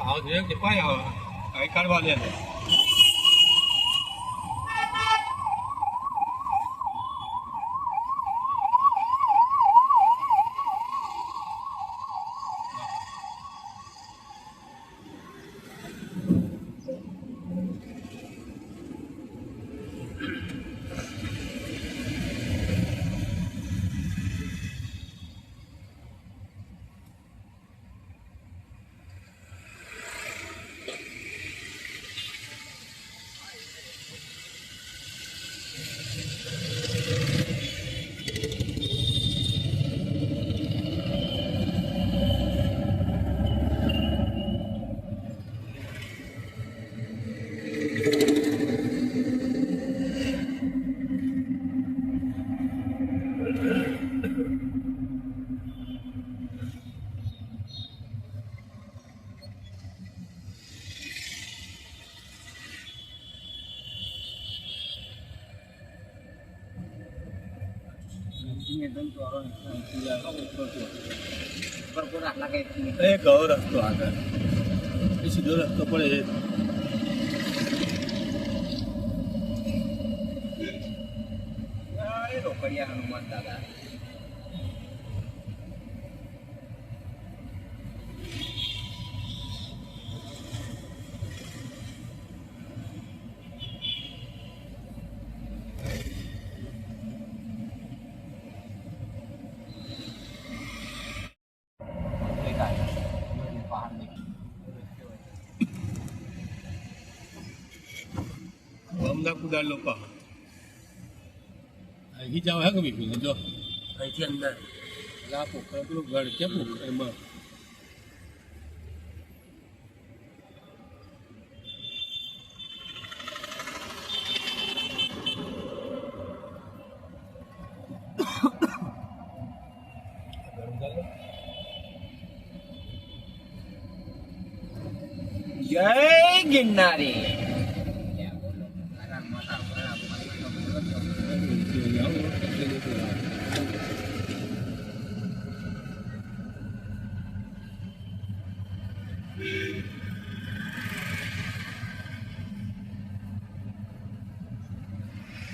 આવો જોઈએ કે કોઈ આવો કઈ કાઢવા લે ગૌ રસ્તો આગળ એ સીધો રસ્તો પડે રોકડિયા હનુમાન દાદા અમદાવાદ કુદાર લોકો અહીં જાવ હે કમી પીને જો અહીંથી અંદર આ પોખર પેલું ઘર છે પોખરમાં જય ગિરનારી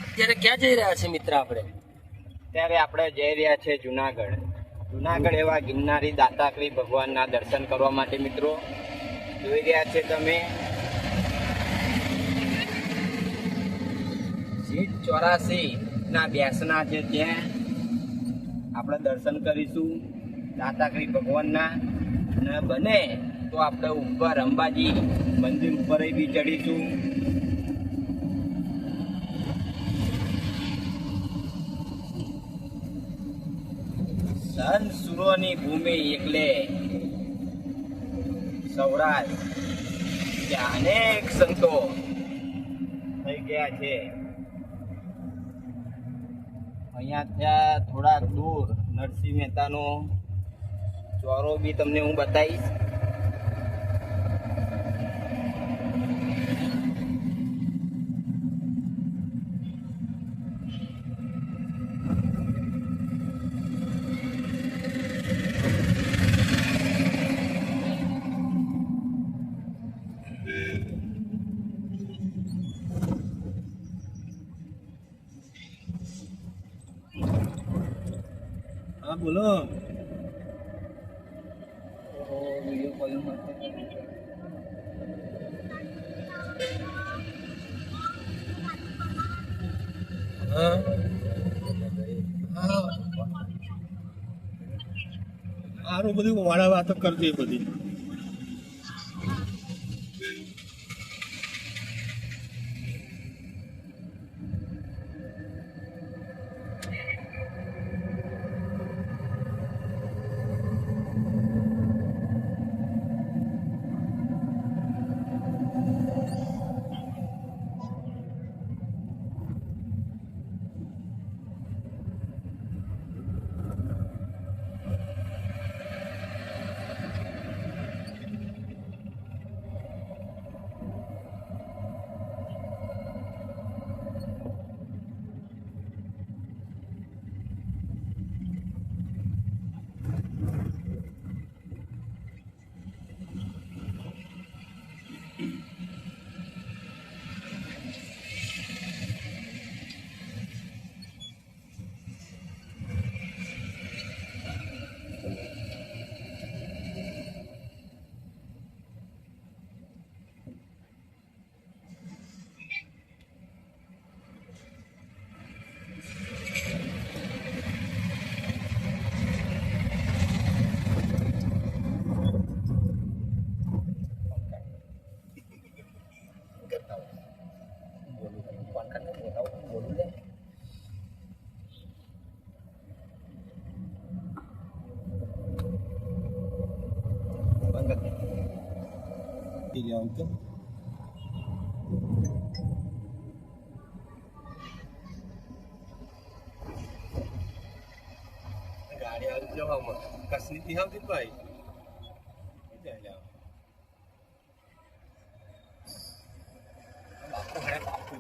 અત્યારે ક્યાં જઈ રહ્યા છે મિત્ર આપણે? ત્યારે આપણે જઈ રહ્યા છે જુનાગઢ એવા ગિરનારી દાતાશ્રી ભગવાનના દર્શન કરવા માટે મિત્રો જોઈ રહ્યા છે તમે સીટ 84 ના બેસના છે ત્યાં આપણે દર્શન કરીશું દાતાશ્રી ભગવાનના અને બને તો આપણે ઉપર અંબાજી મંદિર ઉપર બી ચડીશું. ધન સુરોની ભૂમિ એટલે સૌરાષ્ટ્ર ત્યાં અનેક સંતો થઈ ગયા છે. અહીંયા ત્યાં થોડાક દૂર નરસિંહ મહેતાનો ચોરો બી તમને હું બતાવીશ. હા બોલો વિડીયો કોલિંગ હા હા સારું બધું વાળા વાતો કરજે બધી ગયા કેમ ગાડી આવી જવામાં કસની આવતી ભાઈ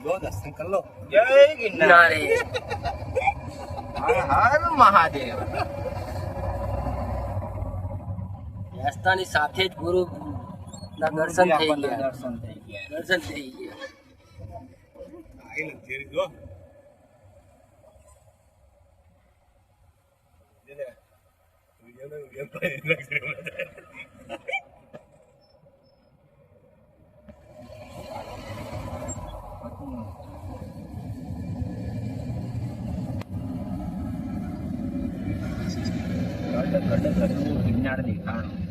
દર્શન કરી લો જય ગિરનાર હર હર મહાદેવ. રસ્તાની સાથે જ ગુરુ ના દર્શન થઈ આપણને ગયા. દર્શન થઈ ગયા. દર્શન થઈ ગયા. આઈ નથી જો ગિરનાર દેખાણું.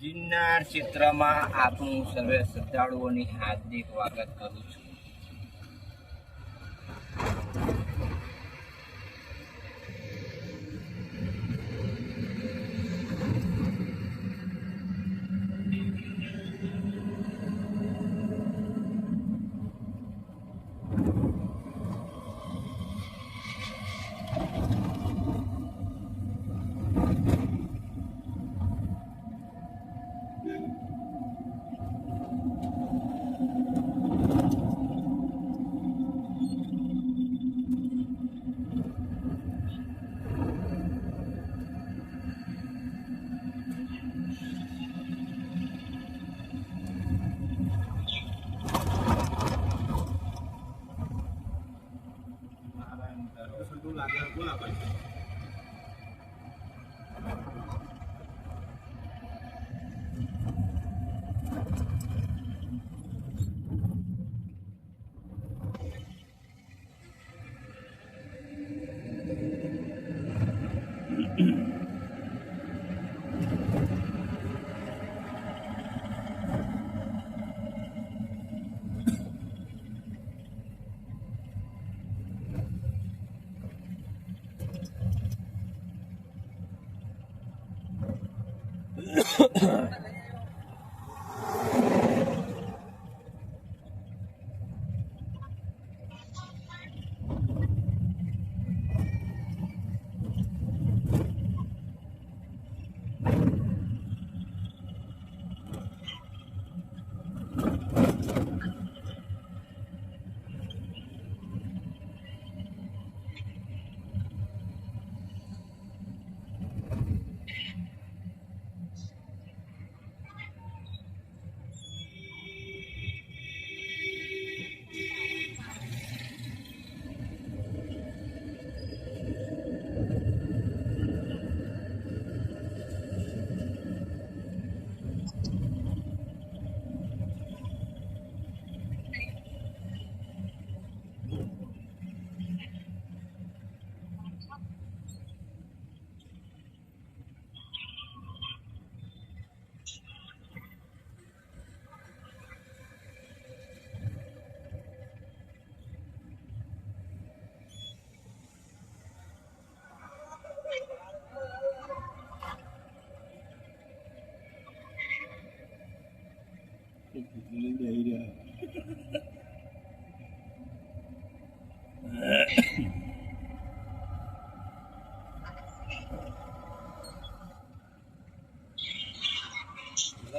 ગિરનાર ક્ષેત્રમાં આપનું સર્વે શ્રદ્ધાળુઓની હાર્દિક સ્વાગત કરું છું.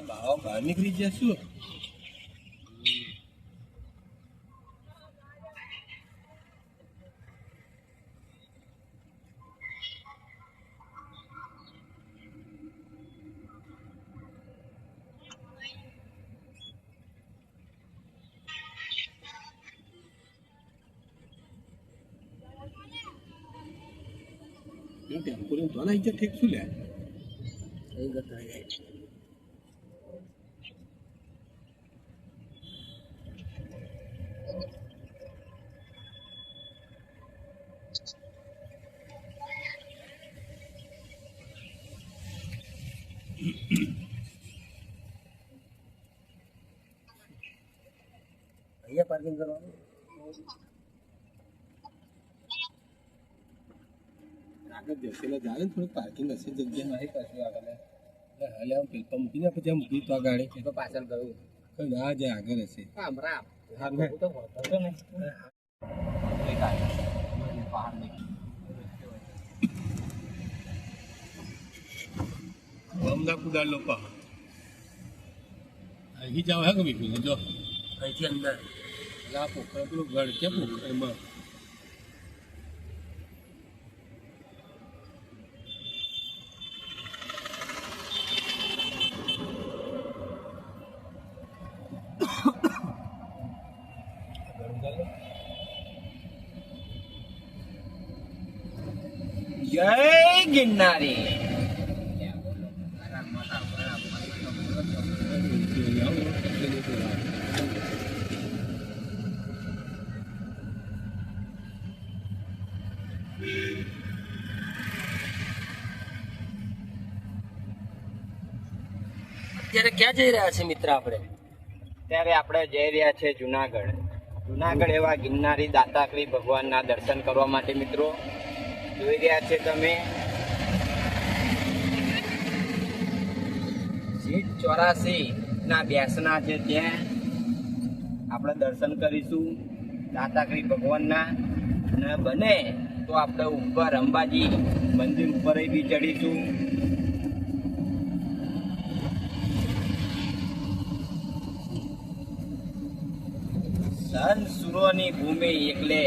બાવા બહાર નીકળી ગયા શું? ટેમ્પો લઈને તો નહીં ઠીક શું લે? એ ગતા જાય. અહીંયા પાર્કિંગ કરવાનું. આગળ જશે એટલે જાય ને થોડું પાર્કિંગ હશે જગ્યા નહીં પાછી આગળ હાલે આમ પેલપા મૂકીને પછી આમ મૂકી તો આ ગાડી એ તો પાછળ ગયું કઈ ના જાય આગળ હશે. હમણાં હા ને તો હોતો તો ને બમદા કુદાર લોકો અહીં જાવ હે કે બીજું જો અહીંથી અંદર આ પોખર પેલું ગઢ કે પોખરમાં જય ગિરનારી. અત્યારે ક્યાં જઈ રહ્યા છે મિત્ર આપણે? ત્યારે આપણે જઈ રહ્યા છે જુનાગઢ. જુનાગઢ એવા ગિરનારી દાતાશ્રી ભગવાનના દર્શન કરવા માટે મિત્રો. જોઈ રહ્યા છે તમે સીટ 84 ના બેસના છે ત્યાં આપણે દર્શન કરીશું દાતાશ્રી ભગવાનના. અને બને તો આપણે ઉપર અંબાજી મંદિર ઉપર બી ચડીશું. ધન સુરોની ભૂમિ એટલે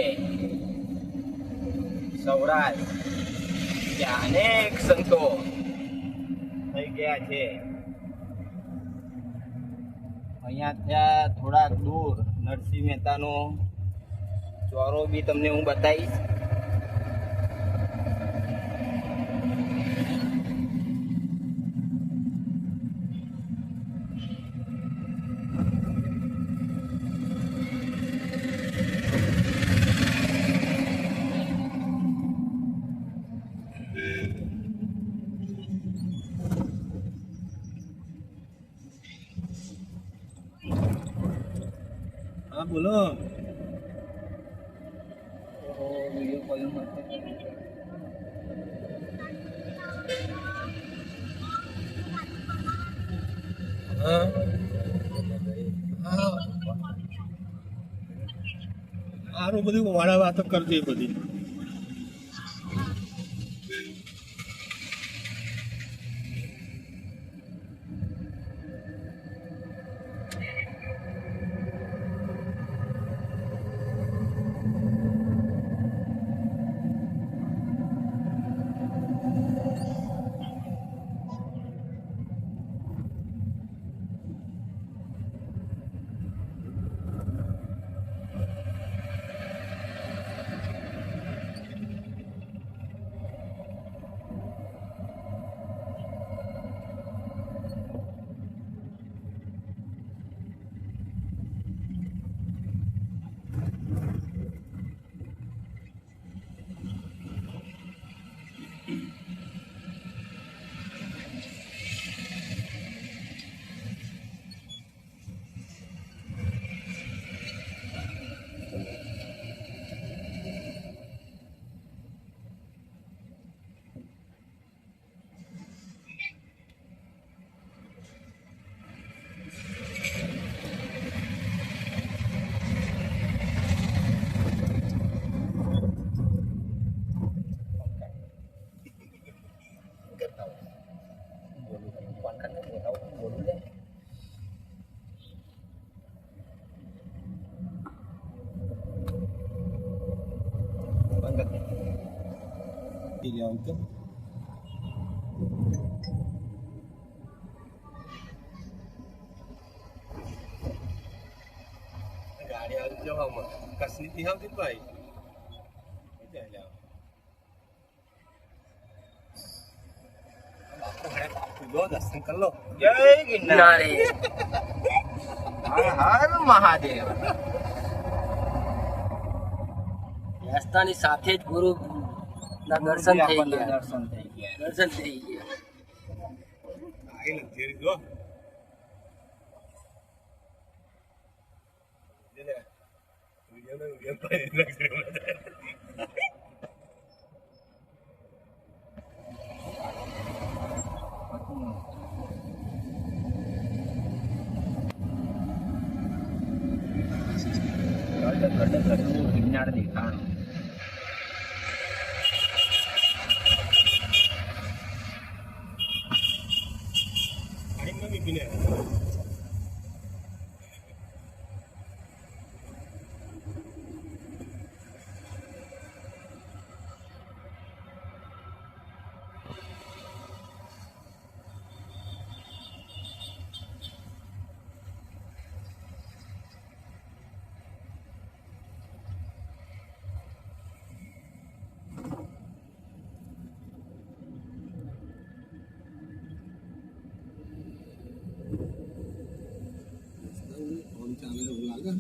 સૌરાષ્ટ્ર, ત્યાં અનેક સંતો થઈ ગયા છે. અહીંયા ત્યાં થોડાક દૂર નરસિંહ મહેતાનો ચોરો બી તમને હું બતાવીશ. હા બોલો. વિડીયો કોલ હા હા સારું બધું વાળા વાતો કરજે બધી. ગાડી આવી જવામાં કસની થી આવતી ને ભાઈ દર્શન કરી લો. જય ગિરનારી. હર હર મહાદેવ. બેસતાની સાથે જ ગુરુ ના દર્શન થઈ ગયા. દર્શન થઈ ગયા. દર્શન થઈ ગયા. આઈ લગતી જો વિડિયો ગિરનાર દેખાણું. ચાલે એવું લાગે.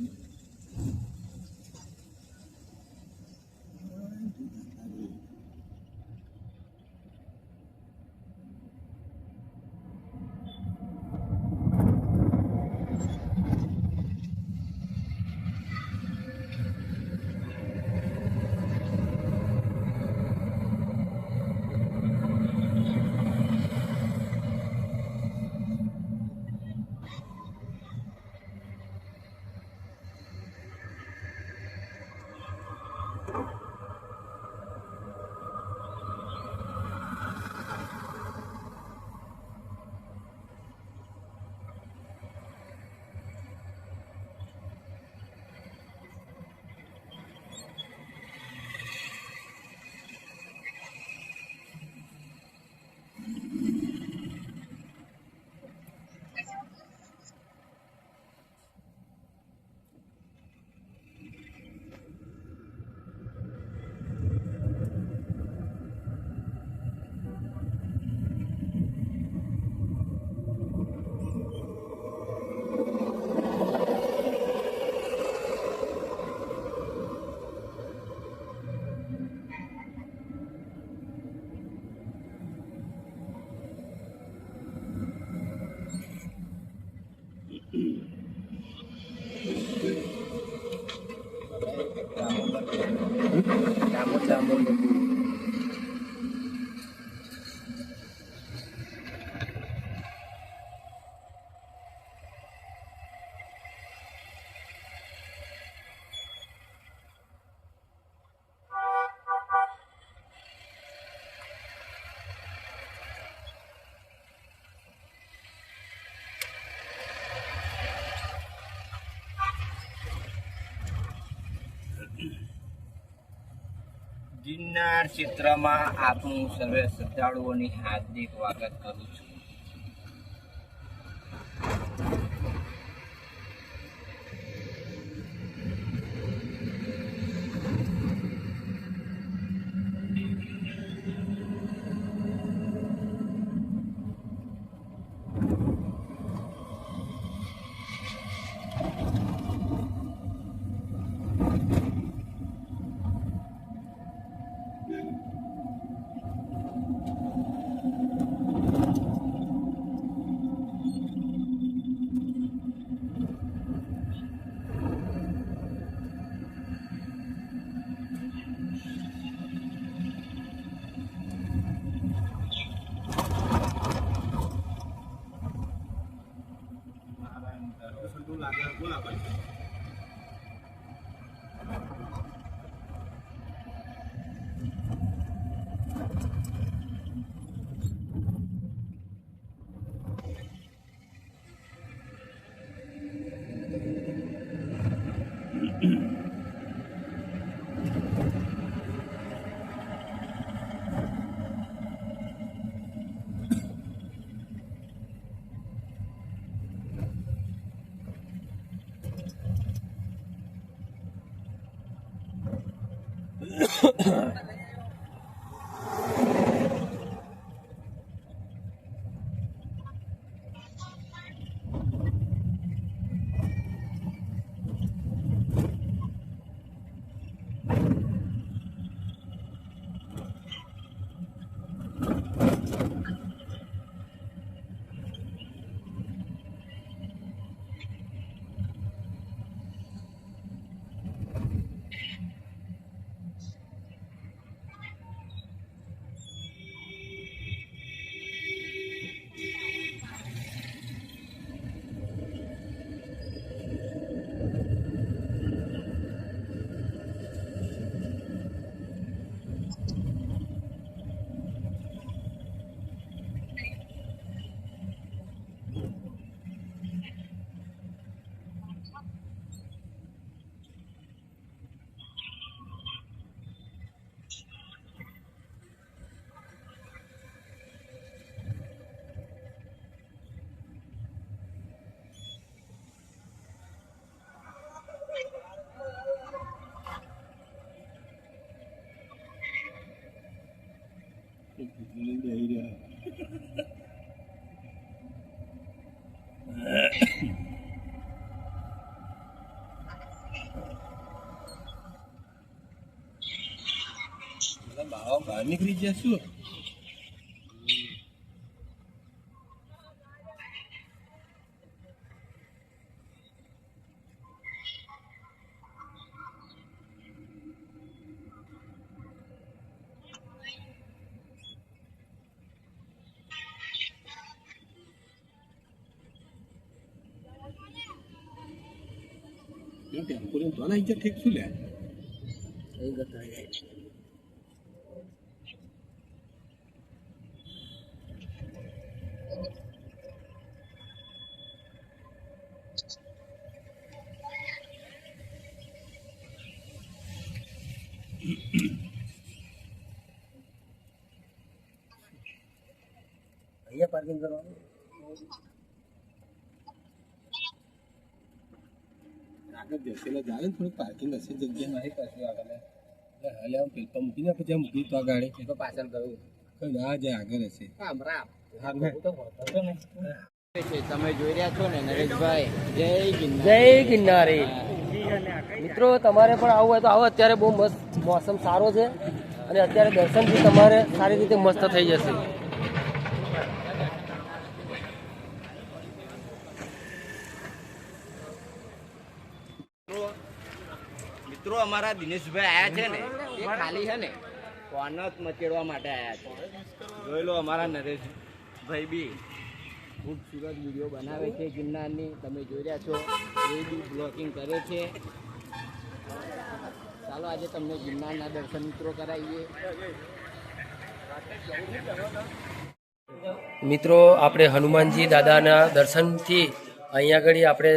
ગિરનાર ક્ષેત્રમાં આપનું સર્વે શ્રદ્ધાળુઓની હાર્દિક સ્વાગત કરું છું. બહાર નીકળી ગયા શું? ટેમ્પો લઈને તો આવી ગયા ઠીક શું લે? અહીંયા પાર્કિંગ કરવાનું. આગળ જશેલા જાય ને થોડું પાર્કિંગ હશે જગ્યા નહીં પાછું આગળ હાલે આમ પેપર મૂકીને પછી મૂકી તો આ ગાડી એ તો પાછળ ગયું. કઈ ના જાય આગળ હશે. તમે જોઈ રહ્યા છો ને નરેશભાઈ, જય ગિરનાર. જય ગિરનારી. મિત્રો તમારે પણ આવવું હોય તો આવો. અત્યારે બહુ મસ્ત મોસમ સારો છે અને અત્યારે દર્શન બી તમારે સારી રીતે મસ્ત થઈ જશે. મિત્રો અમારા દિનેશભાઈ આયા છે ને એ ખાલી છે ને કોનત મચેડવા માટે આયા છે. જોઈ લો અમારા નરેશભાઈ બી ખૂબસૂરત વિડીયો બનાવે છે ગિરનારની. તમે જોઈ રહ્યા છો એ બી બ્લોગિંગ કરે છે. ચાલો આજે તમને ગિરનારના દર્શન મિત્રો કરાવીએ. મિત્રો આપણે હનુમાનજી દાદાના દર્શનથી અહીંયા આગળ આપણે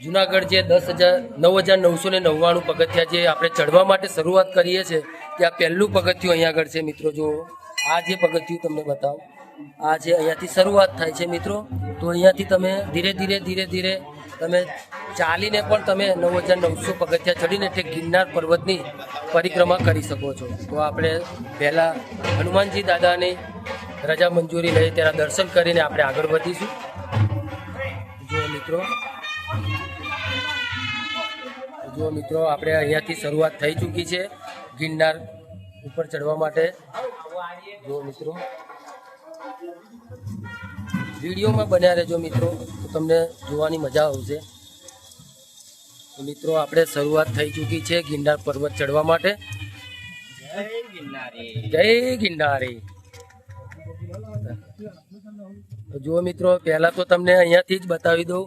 જુનાગઢ જે 9,999 પગથિયા જે આપણે ચડવા માટે શરૂઆત કરીએ છીએ ત્યાં પહેલું પગથિયું અહીંયા આગળ છે મિત્રો. જો આ જે પગથિયું તમને બતાવું, આ છે અહીંયાથી શરૂઆત થાય છે મિત્રો. તો અહીંયાથી તમે ધીરે ધીરે ધીરે ધીરે તમે ચાલીને પણ તમે 9900 પગથિયા ચડીને તે ગિરનાર પર્વતની પરિક્રમા કરી શકો છો. તો આપણે પહેલાં હનુમાનજી દાદાની રજા મંજૂરી લઈ તેના દર્શન કરીને આપણે આગળ વધીશું. જો મિત્રો આપણે અહીંયાથી શરૂઆત થઈ ચૂકી છે ગિરનાર ઉપર ચડવા માટે. જો મિત્રો વિડીયોમાં બન્યા રહેજો મિત્રો, તો તમને જોવાની મજા આવશે. તો મિત્રો આપણે શરૂઆત થઈ ચૂકી છે ગિરનાર પર્વત ચડવા માટે. જય ગિરનારી. જો મિત્રો પહેલા તો તમને અહીંયાથી જ બતાવી દઉં,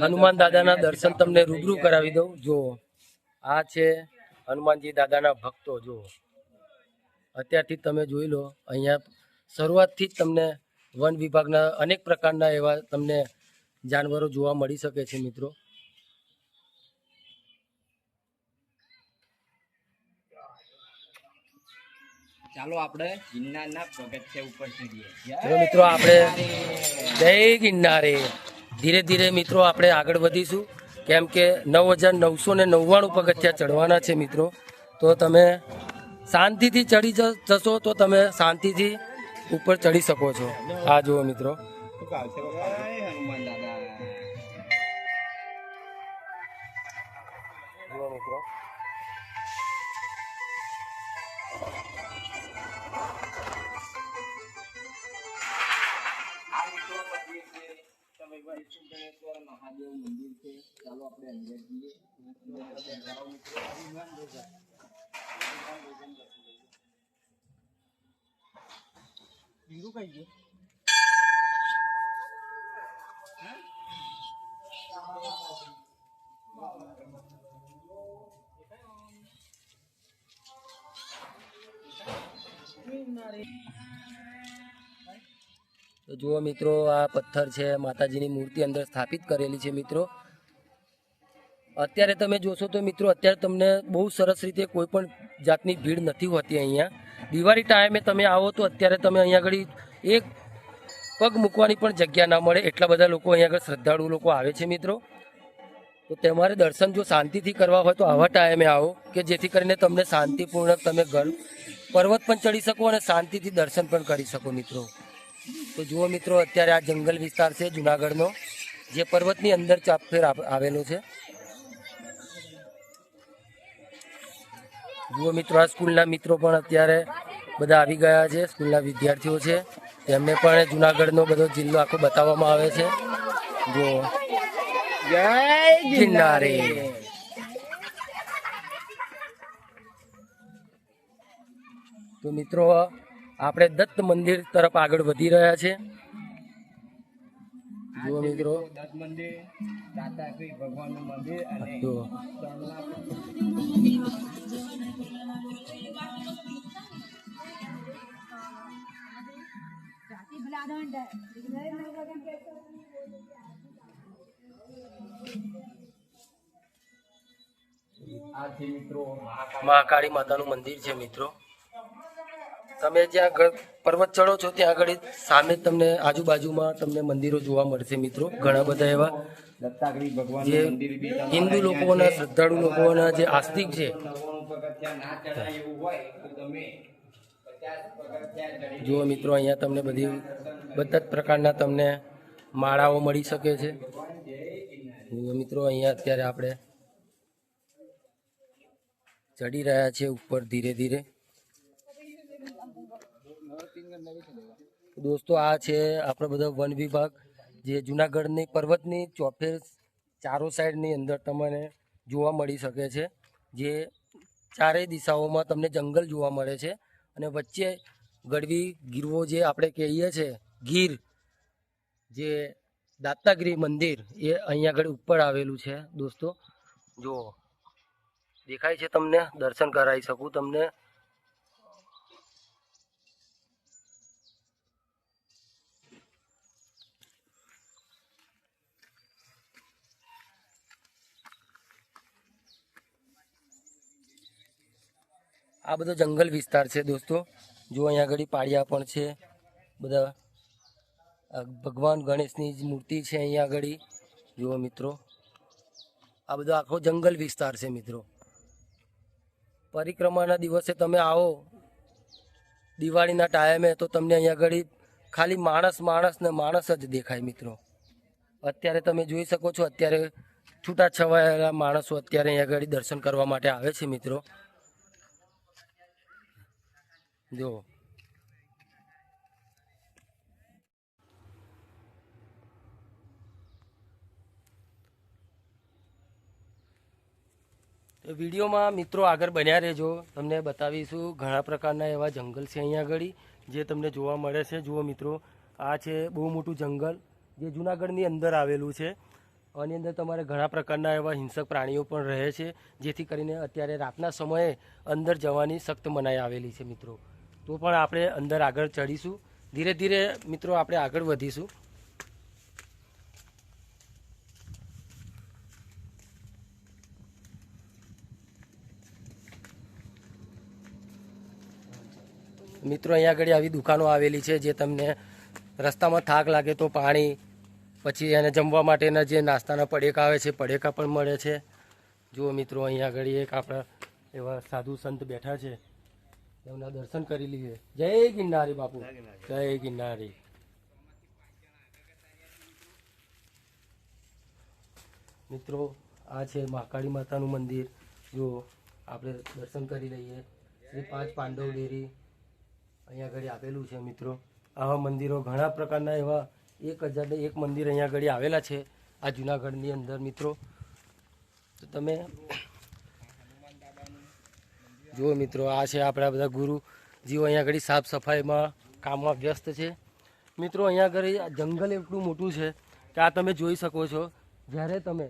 હનુમાન દાદાના દર્શન તમને રૂબરૂ કરાવી દઉં. જો આ છે હનુમાનજી દાદાના ભક્તો. જો અત્યારથી તમે જોઈ લો, અહીંયા શરૂઆતથી જ તમને વન વિભાગના અનેક પ્રકારના એવા તમને જાનવરો જોવા મળી શકે છે મિત્રો. ચાલો આપણે ગિરનારના પગથિયા ઉપર ચડીએ. ચલો મિત્રો આપણે જય ગિરનારે. ધીરે ધીરે મિત્રો આપણે આગળ વધીશું, કેમ કે 9999 પગથિયા ચડવાના છે મિત્રો. તો તમે શાંતિથી ચડી જશો તો તમે શાંતિથી ઉપર ચડી શકો છો. આ જુઓ મિત્રો. હનુમાન દાદા. જુઓ મિત્રો. મહાદેવ મંદિર છે. ચાલો આપણે અંદર જઈએ. તો જુઓ મિત્રો, આ પથ્થર છે, માતાજીની મૂર્તિ અંદર સ્થાપિત કરેલી છે મિત્રો. અત્યારે તમે જોશો તો મિત્રો, અત્યારે તમને બહુ સરસ રીતે કોઈ પણ જાતની ભીડ નથી હોતી અહીંયા. દિવાળી ટાઈમે તમે આવો તો અત્યારે તમે અહીંયા આગળ એક પગ મૂકવાની પણ જગ્યા ના મળે, એટલા બધા લોકો અહીંયા આગળ શ્રદ્ધાળુ લોકો આવે છે મિત્રો. તો તમારે દર્શન જો શાંતિથી કરવા હોય તો આવા ટાઈમે આવો, કે જેથી કરીને તમને શાંતિપૂર્ણક તમે પર્વત પણ ચડી શકો અને શાંતિથી દર્શન પણ કરી શકો મિત્રો. તો જુઓ મિત્રો, અત્યારે આ જંગલ વિસ્તાર છે જુનાગઢનો, જે પર્વતની અંદર ચાપફેર આવેલો છે. જુઓ મિત્રો, આ સ્કૂલના મિત્રો પણ અત્યારે બધા આવી ગયા છે. સ્કૂલના વિદ્યાર્થીઓ છે, તેમને પણ જુનાગઢનો બધો જિલ્લો આખો બતાવવામાં આવે છે. જો જય ગિરનારે. તો મિત્રો આપણે દત્ત મંદિર તરફ આગળ વધી રહ્યા છે. જુઓ મિત્રો, દત્ત મંદિર, દાતાશ્રી ભગવાનનું મંદિર અને તો આ છે મિત્રો મહાકાળી માતાનું મંદિર છે મિત્રો. તમે જ્યાં આગળ પર્વત ચડો છો ત્યાં આગળ સામે તમને આજુબાજુમાં તમને મંદિરો જોવા મળશે મિત્રો. ઘણા બધા એવા દત્તાત્રેય ભગવાનનું જે મંદિર બી તમારા હિન્દુ ત્યાં લોકોના છે. શ્રદ્ધાળુ લોકોના જે આસ્તિક છે. 99 પગથિયા ના ચડાય એવું હોય તો તમે 50 પગથિયા ચડી જુઓ મિત્રો, અહીંયા તમને બધા જ પ્રકારના તમને માળાઓ મળી શકે છે. જુઓ મિત્રો, અહીંયા અત્યારે આપણે ચડી રહ્યા છે ઉપર ધીરે ધીરે. દોસ્તો, આ છે આપણો બધો વન વિભાગ, જે જુનાગઢની પર્વતની ચોફેર ચારો સાઈડની અંદર તમને જોવા મળી શકે છે. જે ચારેય દિશાઓમાં તમને જંગલ જોવા મળે છે અને વચ્ચે ગળવી ગીરવો જે આપણે કહીએ છીએ, ગીર જે દાતાગીરી મંદિર, એ અહીંયા આગળ ઉપર આવેલું છે દોસ્તો. જો દેખાય છે તમને, દર્શન કરાવી શકું તમને. આ બધો જંગલ વિસ્તાર છે દોસ્તો. જો અહીંયા આગળ પાળિયા પણ છે, બધા ભગવાન ગણેશની જ મૂર્તિ છે અહીંયા આગળ. જુઓ મિત્રો, આ બધો આખો જંગલ વિસ્તાર છે મિત્રો. પરિક્રમાના દિવસે તમે આવો દિવાળીના ટાઈમે તો તમને અહીંયા આગળ ખાલી માણસ ને માણસ જ દેખાય મિત્રો. અત્યારે તમે જોઈ શકો છો, અત્યારે છૂટાછવાયેલા માણસો અત્યારે અહીંયા આગળ દર્શન કરવા માટે આવે છે મિત્રો. જો વિડીયોમાં મિત્રો આગળ બન્યા રહેજો, તમને બતાવીશું ઘણા પ્રકારના એવા જંગલ છે અહીંયા આગળ જે તમને જોવા મળે છે. જુઓ મિત્રો, આ છે બહુ મોટું જંગલ જે જૂનાગઢની અંદર આવેલું છે. આની અંદર તમારે ઘણા પ્રકારના એવા હિંસક પ્રાણીઓ પણ રહે છે, જેથી કરીને અત્યારે રાતના સમયે અંદર જવાની સખ્ત મનાઈ આવેલી છે મિત્રો. તો પણ આપણે અંદર આગળ ચડીશું, ધીરે ધીરે મિત્રો આપણે આગળ વધીશું. મિત્રો અહીંયા આગળ આવી દુકાનો આવેલી છે જે તમને રસ્તામાં થાક લાગે તો પાણી, પછી એને જમવા માટેના જે નાસ્તાના પડેકા આવે છે પડેકા પણ મળે છે. જુઓ મિત્રો, અહીંયા આગળ એક આપણા એવા સાધુ સંત બેઠા છે, એમના દર્શન કરી લઈએ. જય ગિરનારી બાપુ, જય ગિરનારી. મિત્રો આ છે મહાકાળી માતાનું મંદિર. જો આપણે દર્શન કરી લઈએ. શ્રી 5 પાંડવ ડેરી અહીંયા આગળ આવેલું છે મિત્રો. આવા મંદિરો ઘણા પ્રકારના એવા 1001 મંદિર અહીંયા આગળ આવેલા છે આ જૂનાગઢની અંદર મિત્રો. તો તમે જુઓ મિત્રો, આ છે આપણા બધા ગુરુજીઓ અહીંયા આગળ સાફ સફાઈમાં કામમાં વ્યસ્ત છે મિત્રો. અહીંયા આગળ જંગલ એટલું મોટું છે કે આ તમે જોઈ શકો છો. જ્યારે તમે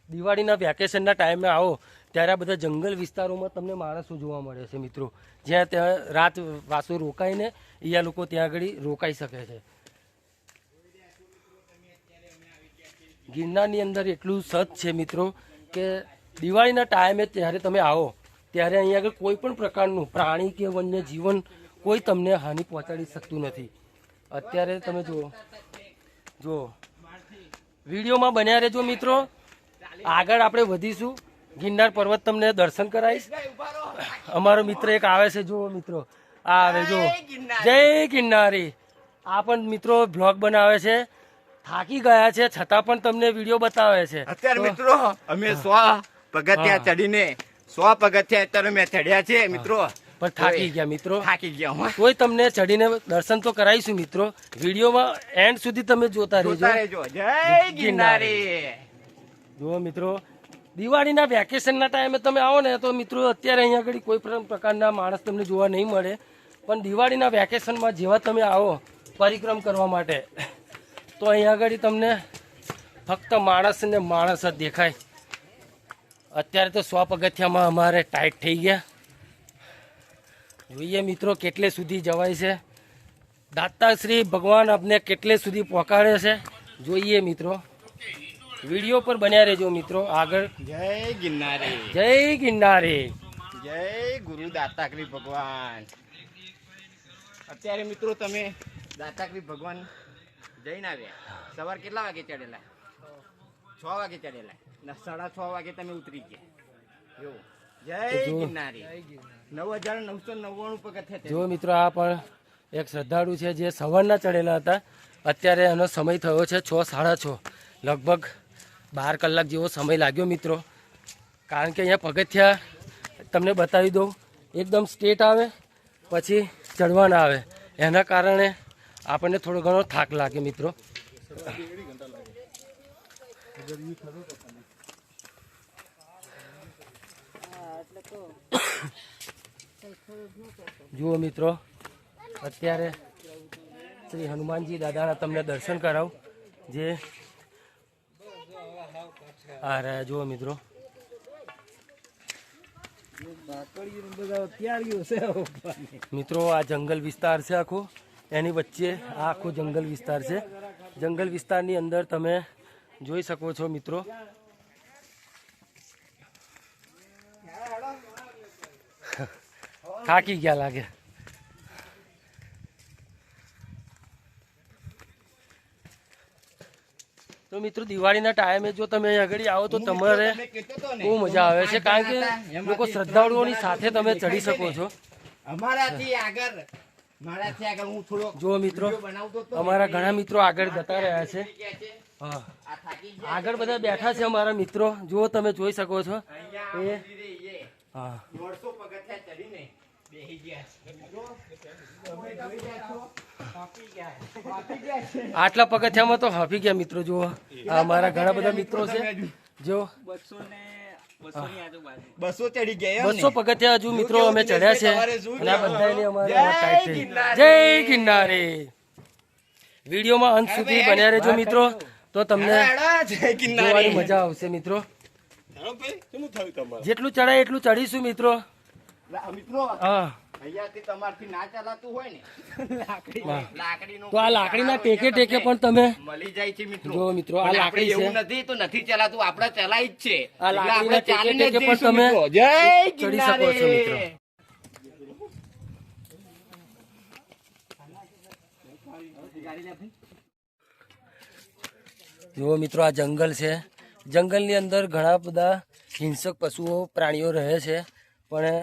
દિવાળીના વેકેશનના ટાઈમે આવો ત્યારે આ બધા જંગલ વિસ્તારોમાં તમને માણસો જોવા મળે છે મિત્રો. જ્યાં ત્યાં રાત વાસો રોકાઈને અહીંયા લોકો ત્યાં આગળ રોકાઈ શકે છે. ગિરનારની અંદર એટલું સત છે મિત્રો કે દિવાળીના ટાઈમે જ્યારે તમે આવો ત્યારે અહીંયા આગળ કોઈ પણ પ્રકારનું પ્રાણી કે વન્ય જીવન કોઈ તમને હાનિ પહોંચાડી શકતું નથી. અત્યારે તમે જુઓ વિડીયોમાં બન્યા રહેજો મિત્રો. આગળ આપણે વધીશું, ગિરનાર પર્વત તમને દર્શન કરાવીશ. અમારો મિત્ર એક આવે છે, જુઓ મિત્રો, આ આવે જો, જય ગિરનારી. આ પણ મિત્રો બ્લોગ બનાવે છે, થાકી ગયા છે છતાં પણ તમને વિડીયો બતાવે છે. અત્યારે મિત્રો અમે 100 પગથિયા ચડીને 100 પગથિયા અત્યારે મેં ચડ્યા છે મિત્રો, પણ થાકી ગયા મિત્રો, થાકી ગયા. કોઈ તમને ચડીને દર્શન તો કરાવીશું મિત્રો. વિડીયોમાં એન્ડ સુધી તમે જોતા રહેજો. જય ગિરનારી. જુઓ મિત્રો, દિવાળીના વેકેશનના ટાઈમે તમે આવો ને તો મિત્રો અત્યારે અહીંયા આગળ કોઈ પણ પ્રકારના માણસ તમને જોવા નહીં મળે. પણ દિવાળીના વેકેશનમાં જેવા તમે આવો પરિક્રમ કરવા માટે તો અહીંયા આગળ તમને ફક્ત માણસ ને માણસ જ દેખાય. અત્યારે તો 100 પગથિયામાં અમારે ટાઈટ થઈ ગયા. જોઈએ મિત્રો કેટલે સુધી જવાય છે. દાતા શ્રી ભગવાન આપને કેટલે સુધી પહોંચાડે છે જોઈએ મિત્રો. વિડીયો પર બન્યા રહેજો મિત્રો આગળ. જય ગિરનારી, જય ગિરનારી, જય ગુરુ દાતાશ્રી ભગવાન. અત્યારે મિત્રો તમે દાતાશ્રી ભગવાન જઈને આવ્યા. સવાર કેટલા વાગે ચડેલા? 6 વાગે ચડેલા ને 6:30 વાગે તમે ઉતરી ગયા. જો જય ગિરનારી. 9999 પગથિયા. જો મિત્રો, આ પણ એક શ્રદ્ધાળુ છે જે સવારના ચડેલા હતા. અત્યારે એનો સમય થયો છે 6, 6:30, લગભગ 12 કલાક જેવો સમય લાગ્યો મિત્રો. કારણ કે અહીંયા પગથિયા તમને બતાવી દઉં, એકદમ સ્ટ્રેટ આવે પછી ચડવાના આવે, એના કારણે આપણને થોડો ઘણો થાક લાગે મિત્રો. જુઓ મિત્રો, અત્યારે શ્રી હનુમાનજી દાદાના તમને દર્શન કરાવું જે આ રહ્યા. જુઓ મિત્રો, મિત્રો આ જંગલ વિસ્તાર છે આખો, એની વચ્ચે આ આખો જંગલ વિસ્તાર છે. જંગલ વિસ્તારની અંદર તમે જોઈ શકો છો મિત્રો. થાકી ગયા લાગે. તો મિત્રો દિવાળીના ટાઈમે જો તમે અહીં આગળ આવો તો તમારે બહુ મજા આવે છે, કારણ કે લોકો શ્રદ્ધાળુઓની સાથે તમે ચડી શકો છો. અમારાથી આગળ હું થોડો જો મિત્રો અમારા ઘણા મિત્રો આગળ જતા રહ્યા છે. હા, આગળ બધા બેઠા છે અમારા મિત્રો, જો તમે જોઈ શકો છો. હા, આટલા પગથિયામાં તો હાફી ગયા મિત્રો. જુઓ આ અમારા ઘણા બધા મિત્રો છે. જો 200 ચડી ગયા, 200 પગથિયા હજુ મિત્રો અમે ચડ્યા છે, અને આ બધાને અમારે ટાઈટ થઈ. જય ગિરનારી. વિડીયોમાં અંત સુધી બન્યા રહેજો મિત્રો, તો તમને જોવાની મજા આવશે મિત્રો. જેટલું ચડાય એટલું ચડીશું મિત્રો. હા, અહીંયાથી તમારથી ના ચાલાતું હોય ને લાકડીનો તો આ લાકડીના ટેકે ટેકે પણ તમે મળી જાય છે મિત્રો. જો મિત્રો આ લાકડી છે, એવું નથી તો નથી ચાલાતું, આપણે ચલાઈ જ છે. આ લાકડીના ટેકે ટેકે પણ તમે જય ચડી શકો છો મિત્રો. જુઓ મિત્રો આ જંગલ છે. જંગલની અંદર ઘણા બધા હિંસક પશુઓ પ્રાણીઓ રહે છે, પણ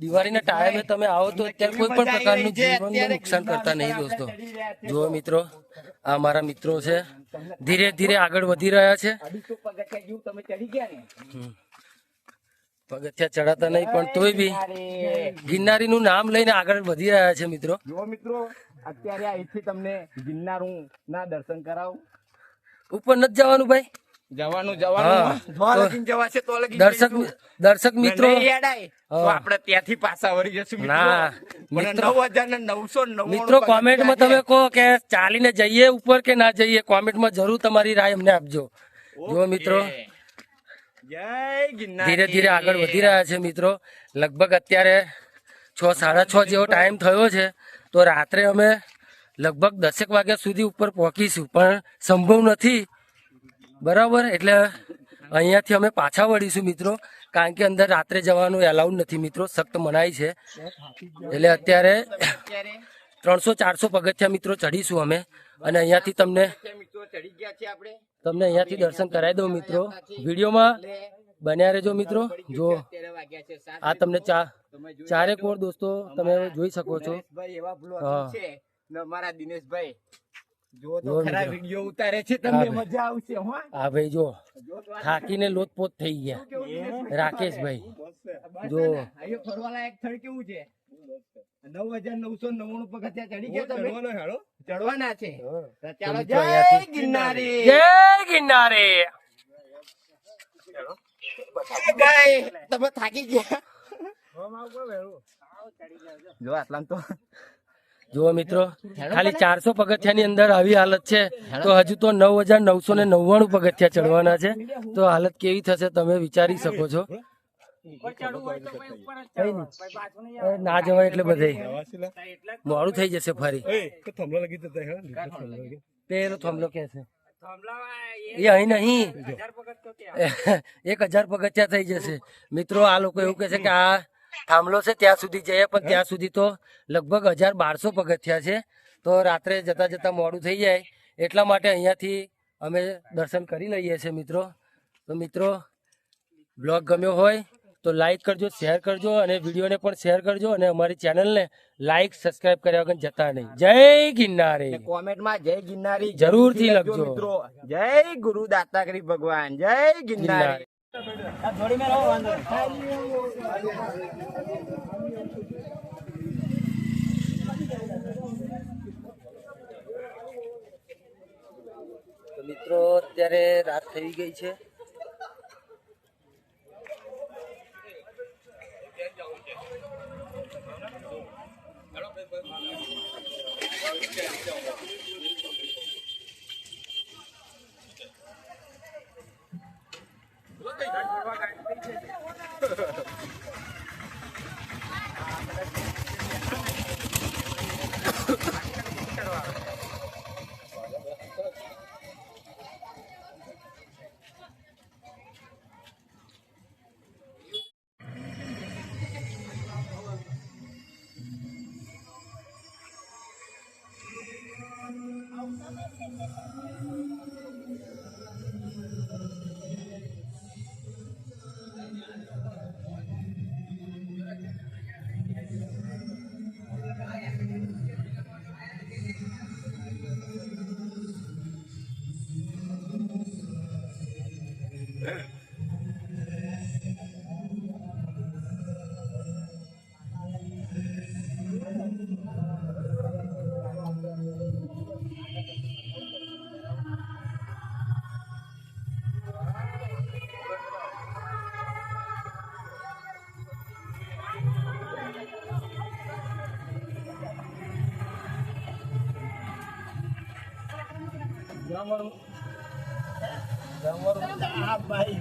દિવાળીના ટાઈમે તમે આવો તો અત્યારે કોઈ પણ પ્રકારનું જીવનનું નુકસાન કરતા નહીં દોસ્તો. જુઓ મિત્રો આ મારા મિત્રો છે, ધીરે ધીરે આગળ વધી રહ્યા છે. પગથિયા ચડાતા નહીં પણ તોય બી ગિરનારીનું નામ લઈને આગળ વધી રહ્યા છે મિત્રો. જો મિત્રો અત્યારે અહીંથી તમને ગિરનારું ના દર્શન કરાવું. ઉપર નથી જવાનું ભાઈ, જવાનું દર્શક મિત્રો આપણે ત્યાંથી પાછા વળી જશું. ના મિત્રો 9,999 મિત્રો કોમેન્ટમાં તમે કહો કે ચાલીને જઈએ ઉપર કે ના જઈએ, કોમેન્ટમાં જરૂર તમારી રાય અમને આપજો. જો મિત્રો જય ગિરનાર. ધીરે ધીરે આગળ વધી રહ્યા છે મિત્રો. લગભગ અત્યારે 6, 6:30 જેવો ટાઈમ થયો છે, તો રાત્રે અમે લગભગ 10 વાગ્યા સુધી ઉપર પહોંચીશું, પણ સંભવ નથી બરાબર. એટલે અહીંયાથી અમે પાછા વળીશું મિત્રો, કારણ કે અંદર રાત્રે જવાનું એલાઉડ નથી મિત્રો, સખ્ત મનાઈ છે. એટલે અત્યારે 300-400 પગથિયા મિત્રો ચડીશું અમે, અને અહીંયાથી તમને અહીંયાથી દર્શન કરાવી દઉં મિત્રો. વિડીયોમાં બન્યા રહેજો મિત્રો. જો આ તમને ચારે કોર દોસ્તો તમે જોઈ શકો છો. હા, મારા દિનેશભાઈ જો તો ખરા વિડિયો ઉતારે છે, તમને મજા આવશે. હા ભાઈ જો થાકીને લોતપોત થઈ ગયા રાકેશભાઈ. જો આયો ફરવાલાયક સ્થળ કેવું છે? 9,999 પગથિયા ચડી ગયા તમે. ચડવાના છે. ચાલો જય ગિરનારી. જય ગિરનારી. તમે થાકી ગયા જો આટલામ તો. જુઓ મિત્રો ખાલી 400 પગથિયાની અંદર આવી હાલત છે, તો હજુ તો 9,999 પગથિયા ચડવાના છે. તો હાલત કેવી થશે તમે વિચારી શકો છો. ના જવાય એટલે બધે મોડું થઈ જશે. ફરી પેલો થોમલો કે છે એ અહીં નહીં, 1,000 પગથિયા થઈ જશે મિત્રો. આ લોકો એવું કે છે કે આ થાંભલો છે ત્યાં સુધી જઈએ, પણ ત્યાં સુધી તો લગભગ 1,200 પગથિયા છે. તો રાત્રે જતા જતા મોડું થઈ જાય, એટલા માટે અહીંયાથી અમે દર્શન કરી લઈએ છીએ મિત્રો. તો મિત્રો બ્લોગ ગમ્યો હોય તો લાઈક કરજો, શેર કરજો, અને વિડીયોને પણ શેર કરજો, અને અમારી ચેનલને લાઈક સબસ્ક્રાઇબ કર્યા વગર જતા નહીં. જય ગિરનારી. કોમેન્ટમાં જય ગિરનારી જરૂરથી લખજો મિત્રો. જય ગુરુ દાતાશ્રી ભગવાન. જય ગિરનારી. મિત્રો અત્યારે રાત થઈ ગઈ છે. જમવાનું જમવાનું આ ભાઈ